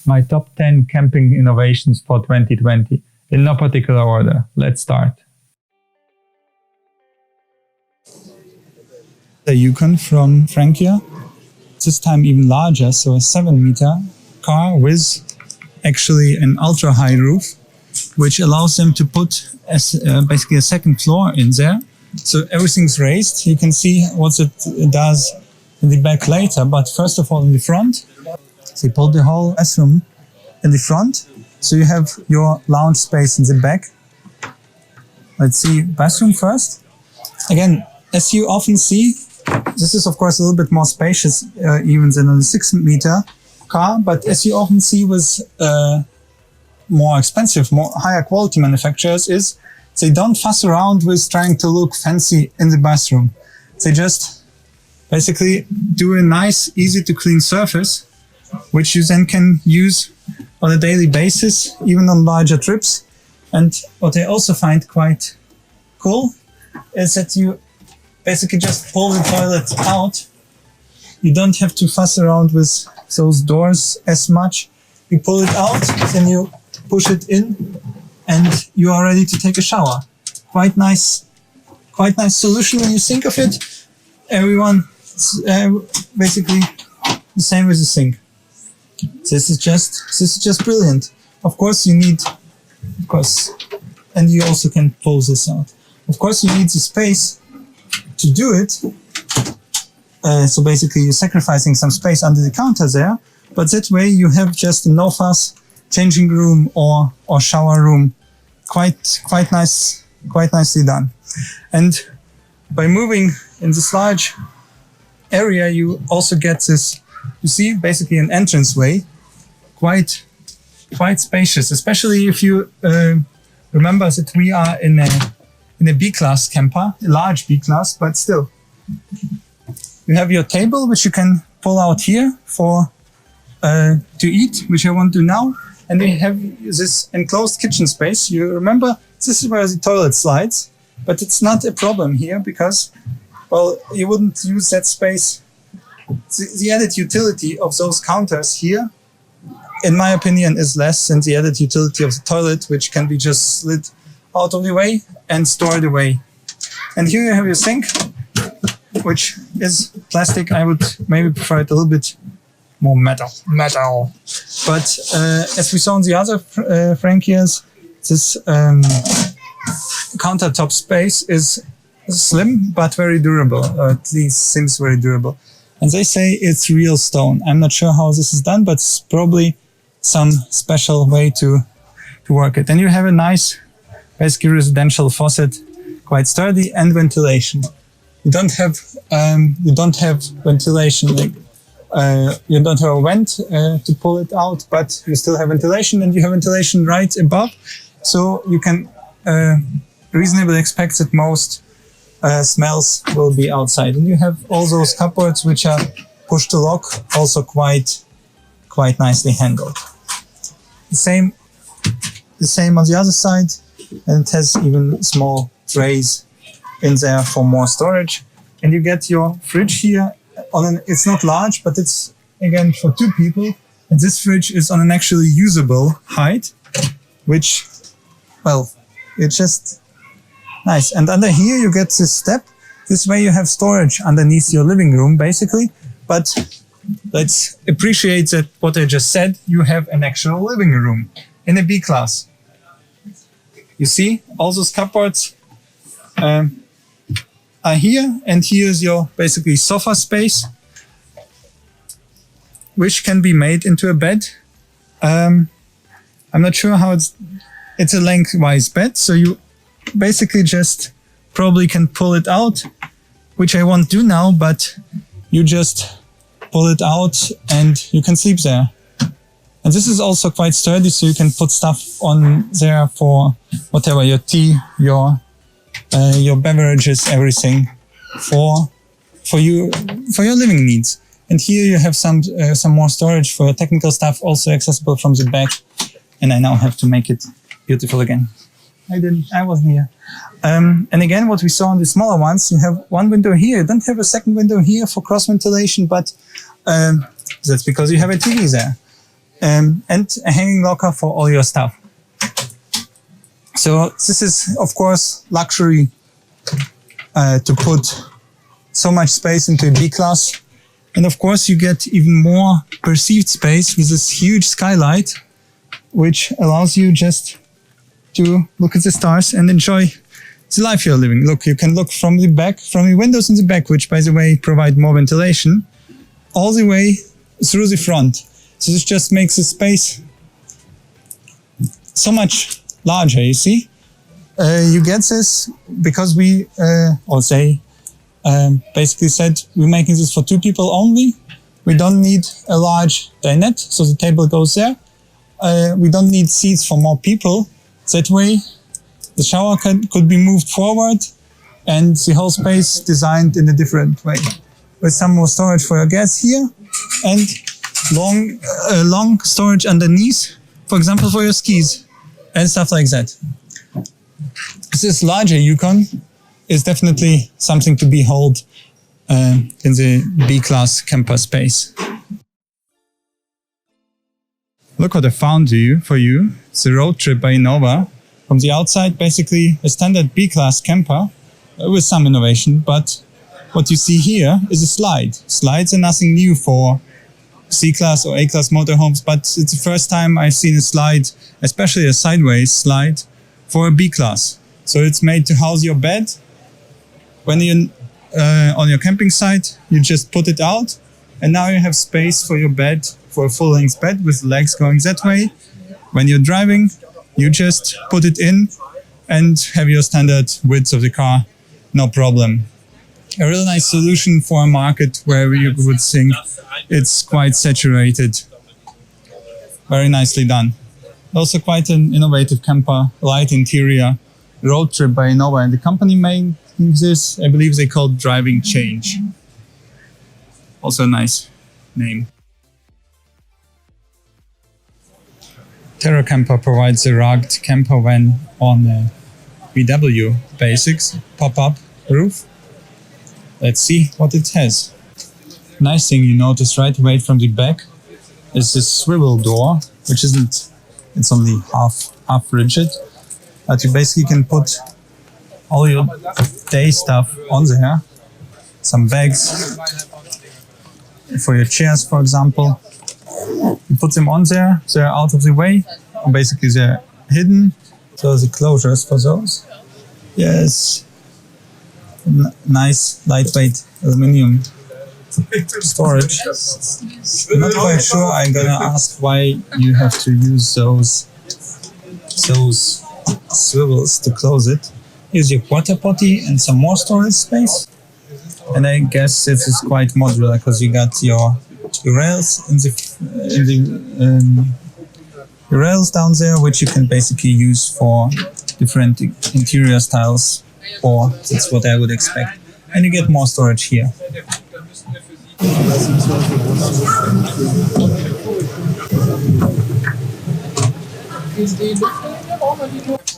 my top 10 camping innovations for 2020, in no particular order. Let's start. The Yukon from Frankia, this time even larger, so a 7-meter car with actually an ultra-high roof, which allows them to put basically a second floor in there. So everything's raised. You can see what it does in the back later, but first of all in the front, they pulled the whole bathroom in the front. So you have your lounge space in the back. Let's see bathroom first. Again, as you often see, this is of course a little bit more spacious even than a 6-meter car, but as you often see with more expensive, more higher quality manufacturers is they don't fuss around with trying to look fancy in the bathroom. They just basically do a nice, easy to clean surface, which you then can use on a daily basis, even on larger trips. And what I also find quite cool is that you basically just pull the toilet out. You don't have to fuss around with those doors as much. You pull it out, then you push it in, and you are ready to take a shower. Quite nice solution when you think of it. Everyone, basically the same with the sink. This is just brilliant. Of course you need, and you also can pull this out. Of course you need the space to do it. So basically you're sacrificing some space under the counter there, but that way you have just a no-fuss changing room or shower room. Quite nicely done. And by moving in this large area, you also get this, you see, basically an entranceway, quite spacious, especially if you remember that we are in a B-class camper, a large B-class, but still. You have your table, which you can pull out here for to eat, which I won't do now. And we have this enclosed kitchen space. You remember, this is where the toilet slides, but it's not a problem here because, well, you wouldn't use that space. The added utility of those counters here, in my opinion, is less than the added utility of the toilet, which can be just slid out of the way and stored away. And here you have your sink, which is plastic. I would maybe prefer it a little bit more metal. But as we saw in the other Frankias, this countertop space is slim but very durable, or at least seems very durable. And they say it's real stone. I'm not sure how this is done, but it's probably some special way to work it. And you have a nice, basically residential faucet, quite sturdy, and ventilation. You don't have ventilation. You don't have a vent to pull it out, but you still have ventilation, and you have ventilation right above, so you can reasonably expect that most smells will be outside. And you have all those cupboards which are push to lock, also quite nicely handled. The same on the other side, and it has even small trays in there for more storage. And you get your fridge here it's not large, but it's again for 2 people. And this fridge is on an actually usable height, which, well, it's just nice. And under here you get this step. This way you have storage underneath your living room, basically. But let's appreciate that what I just said, you have an actual living room in a B-class. You see, all those cupboards are here, and here's your basically sofa space, which can be made into a bed. I'm not sure how it's a lengthwise bed, so you basically just probably can pull it out, which I won't do now, but you just pull it out and you can sleep there. And this is also quite sturdy, so you can put stuff on there for whatever, your tea, your beverages, everything for your living needs. And here you have some more storage for technical stuff, also accessible from the back. And I now have to make it beautiful again. I wasn't here. And again, what we saw on the smaller ones, you have one window here. You don't have a second window here for cross ventilation, but that's because you have a TV there. and a hanging locker for all your stuff. So this is, of course, luxury to put so much space into a B-Class. And of course, you get even more perceived space with this huge skylight, which allows you just to look at the stars and enjoy the life you're living. Look, you can look from the back, from the windows in the back, which, by the way, provide more ventilation, all the way through the front. So this just makes the space so much larger, you see? You get this because we, basically said we're making this for 2 people only. We don't need a large dinette, so the table goes there. We don't need seats for more people. That way, the shower could be moved forward and the whole space designed in a different way. With some more storage for your gas here and long storage underneath, for example, for your skis and stuff like that. This larger Yukon is definitely something to behold in the B-Class camper space. Look what I found for you. It's a road trip by Innova. From the outside, basically a standard B-Class camper with some innovation, but what you see here is a slide. Slides are nothing new for C-Class or A-Class motorhomes, but it's the first time I've seen a slide, especially a sideways slide, for a B-Class. So it's made to house your bed. When you're on your camping site, you just put it out, and now you have space for your bed, for a full-length bed with legs going that way. When you're driving, you just put it in and have your standard width of the car, no problem. A really nice solution for a market where you would think it's quite saturated. Very nicely done. Also quite an innovative camper, light interior, road trip by Innova, and the company made this, I believe they call Driving Change. Also a nice name. Terra Camper provides a rugged camper van on a VW Basics pop-up roof. Let's see what it has. Nice thing you notice right away from the back is this swivel door, which isn't, it's only half rigid, but you basically can put all your day stuff on there. Some bags for your chairs, for example. You put them on there, they're out of the way, or basically they're hidden. So the closures for those. Yes, nice lightweight aluminum storage. I'm not quite sure. I'm gonna ask why you have to use those swivels to close it. Here's your porta potty and some more storage space. And I guess this is quite modular because you got your rails the rails down there, which you can basically use for different interior styles, or that's what I would expect. And you get more storage here.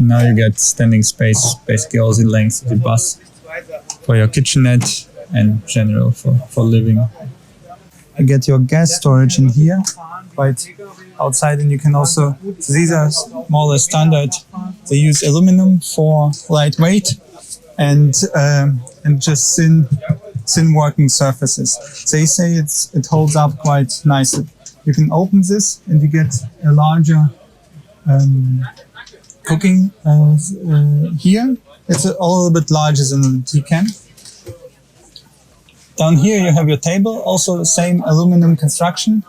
Now you get standing space, basically all the length of the bus for your kitchenette and general for living. You get your gas storage in here, right outside, and you can also, these are more or less standard. They use aluminum for lightweight and just thin working surfaces. They say it holds up quite nicely. You can open this and you get a larger cooking here. It's a little bit larger than the tea can. Down here you have your table, also the same aluminum construction,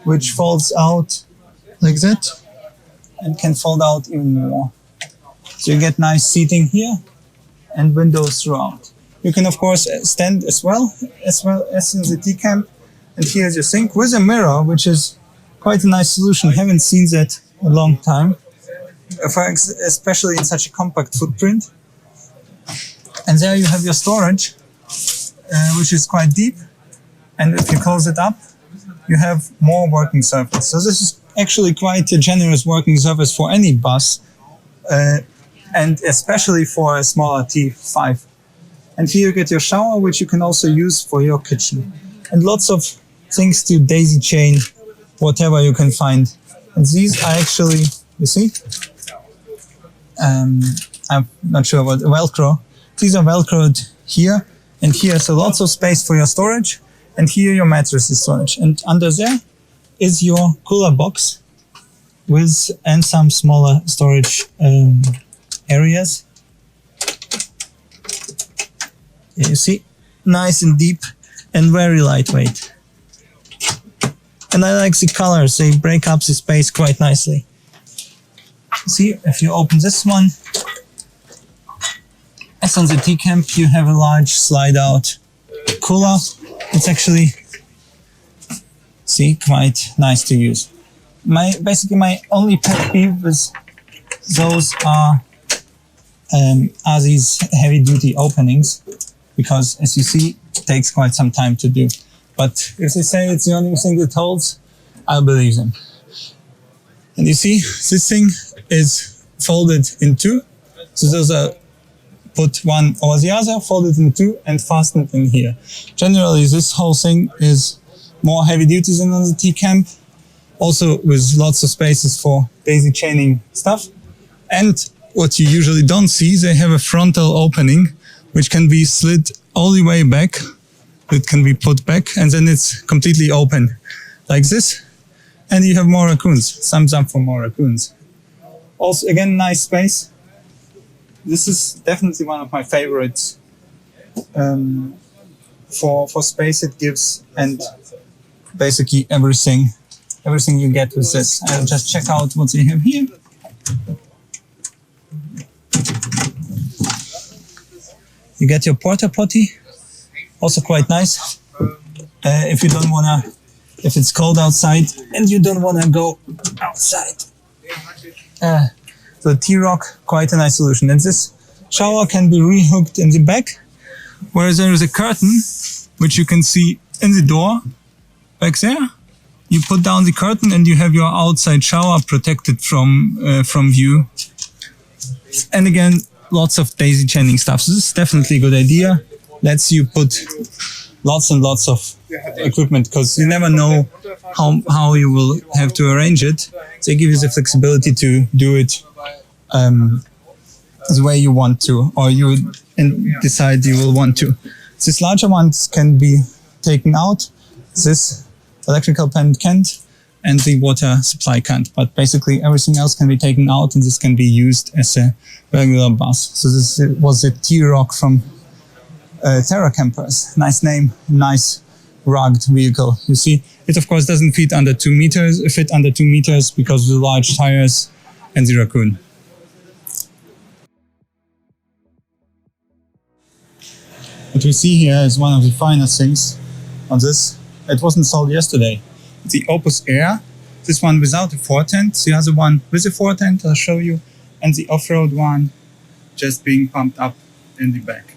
which folds out like that and can fold out even more. So you get nice seating here and windows throughout. You can of course stand as well as in the tea camp. And here's your sink with a mirror, which is quite a nice solution. Haven't seen that in a long time, especially in such a compact footprint. And there you have your storage, which is quite deep. And if you close it up, you have more working surface. So this is actually quite a generous working surface for any bus, and especially for a smaller T5. And here you get your shower, which you can also use for your kitchen. And lots of things to daisy chain whatever you can find. And these are actually, you see, I'm not sure what, Velcro. These are Velcroed here and here, so lots of space for your storage, and here your mattress is storage. And under there is your cooler box with and some smaller storage areas. You see, nice and deep and very lightweight. And I like the colors, they break up the space quite nicely. See, if you open this one, as on the T-Camp, you have a large slide-out cooler. It's actually, see, quite nice to use. Basically, my only pet peeve with those are these heavy-duty openings, because, as you see, it takes quite some time to do. But if they say it's the only thing that holds, I'll believe them. And you see, this thing is folded in two. So those are put one over the other, folded in two, and fastened in here. Generally, this whole thing is more heavy duty than on the T-Camp. Also with lots of spaces for daisy chaining stuff. And what you usually don't see, they have a frontal opening, which can be slid all the way back. It can be put back, and then it's completely open, like this. And you have more raccoons. Thumbs up for more raccoons. Also, again, nice space. This is definitely one of my favorites for space it gives, and basically everything you get with this. I'll just check out what they have here. You get your porta potty, also quite nice. If you don't wanna, if it's cold outside and you don't wanna go outside. The T-Rock, quite a nice solution. And this shower can be rehooked in the back, whereas there is a curtain, which you can see in the door back there. You put down the curtain and you have your outside shower protected from view. And again, lots of daisy chaining stuff. So this is definitely a good idea. Lets you put lots and lots of equipment, because you never know how you will have to arrange it. They give you the flexibility to do it the way you want to, or you decide you will want to. These larger ones can be taken out. This electrical pan can't, and the water supply can't. But basically everything else can be taken out, and this can be used as a regular bus. So this was the T-Rock from Terra Campers. Nice name, nice rugged vehicle. You see, it of course doesn't fit under 2 meters because of the large tires and the raccoon. What we see here is one of the finest things on this. It wasn't sold yesterday. The Opus Air, this one without a 410, the other one with a 410, I'll show you, and the off-road one just being pumped up in the back.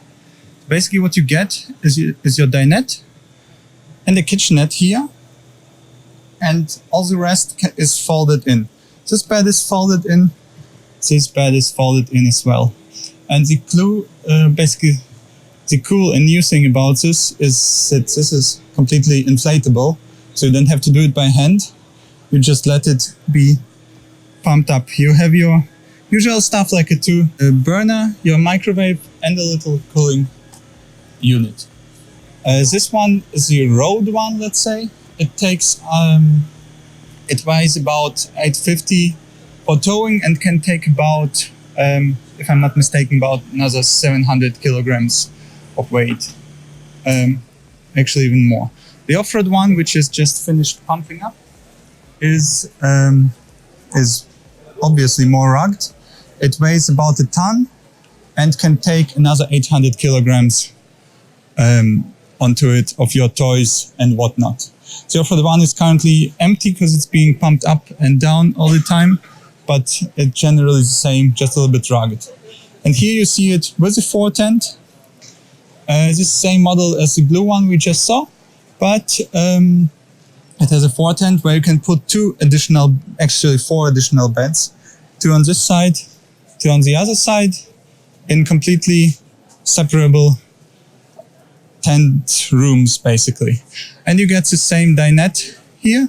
Basically what you get is your dinette and a kitchenette here, and all the rest is folded in. This bed is folded in, this bed is folded in as well. And the clue, basically the cool and new thing about this is that this is completely inflatable, so you don't have to do it by hand. You just let it be pumped up. You have your usual stuff like a burner, your microwave, and a little cooling unit. This one is the road one, let's say. It takes, it weighs about 850 for towing and can take about, if I'm not mistaken, about another 700 kilograms of weight. Actually even more. The off-road one, which is just finished pumping up, is obviously more rugged. It weighs about a ton and can take another 800 kilograms onto it of your toys and whatnot. The off-road one is currently empty because it's being pumped up and down all the time, but it generally is the same, just a little bit rugged. And here you see it with the 410. It's the same model as the blue one we just saw, but it has a 410 where you can put 4 additional beds. 2 on this side, 2 on the other side, in completely separable tent rooms, basically. And you get the same dinette here,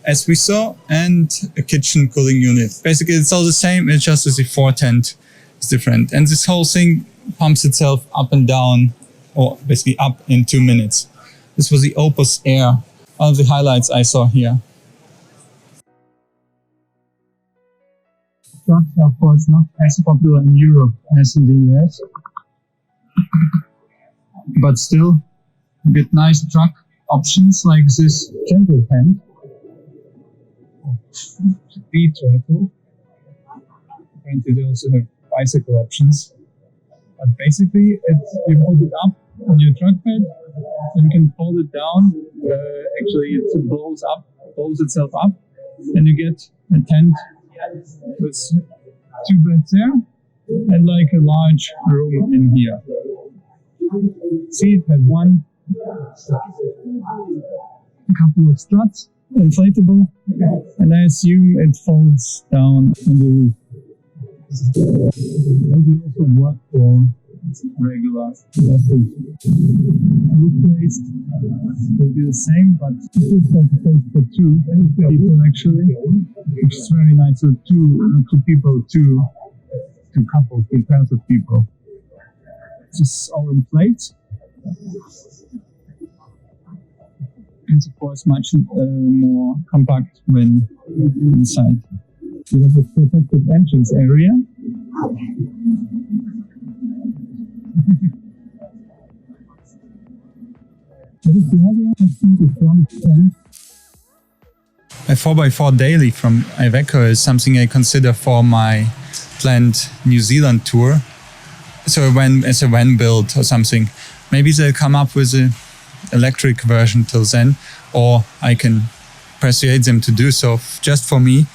as we saw, and a kitchen cooling unit. Basically, it's all the same, it's just the C4 tent is different. And this whole thing pumps itself up and down, or basically up in 2 minutes. This was the Opus Air, one of the highlights I saw here. Trucks are of course not as popular in Europe as in the US, but still you get nice truck options like this gentle tent, speed turtle. Apparently they also have bicycle options, but basically you put it up on your truck bed and you can fold it down. Actually it blows itself up, and you get a tent with 2 beds there and like a large room in here. See, it has a couple of struts, inflatable, and I assume it folds down on the roof. And we also work for regular vessels. Replaced will be the same, but it is like a place for 2 people actually, which is very nice. So two people, two couples, 2 pairs of people. Just all in plates. It's of course much more compact when inside. We have a protected entrance area. A 4x4 daily from Iveco is something I consider for my planned New Zealand tour. So as a van build or something. Maybe they'll come up with an electric version till then, or I can persuade them to do so just for me.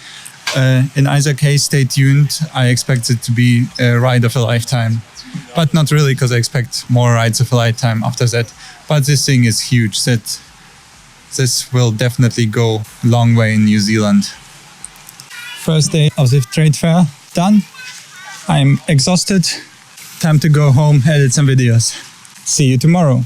In either case, stay tuned. I expect it to be a ride of a lifetime. But not really, because I expect more rides of a lifetime after that. But this thing is huge. This will definitely go a long way in New Zealand. First day of the trade fair done. I'm exhausted. Time to go home, edit some videos. See you tomorrow.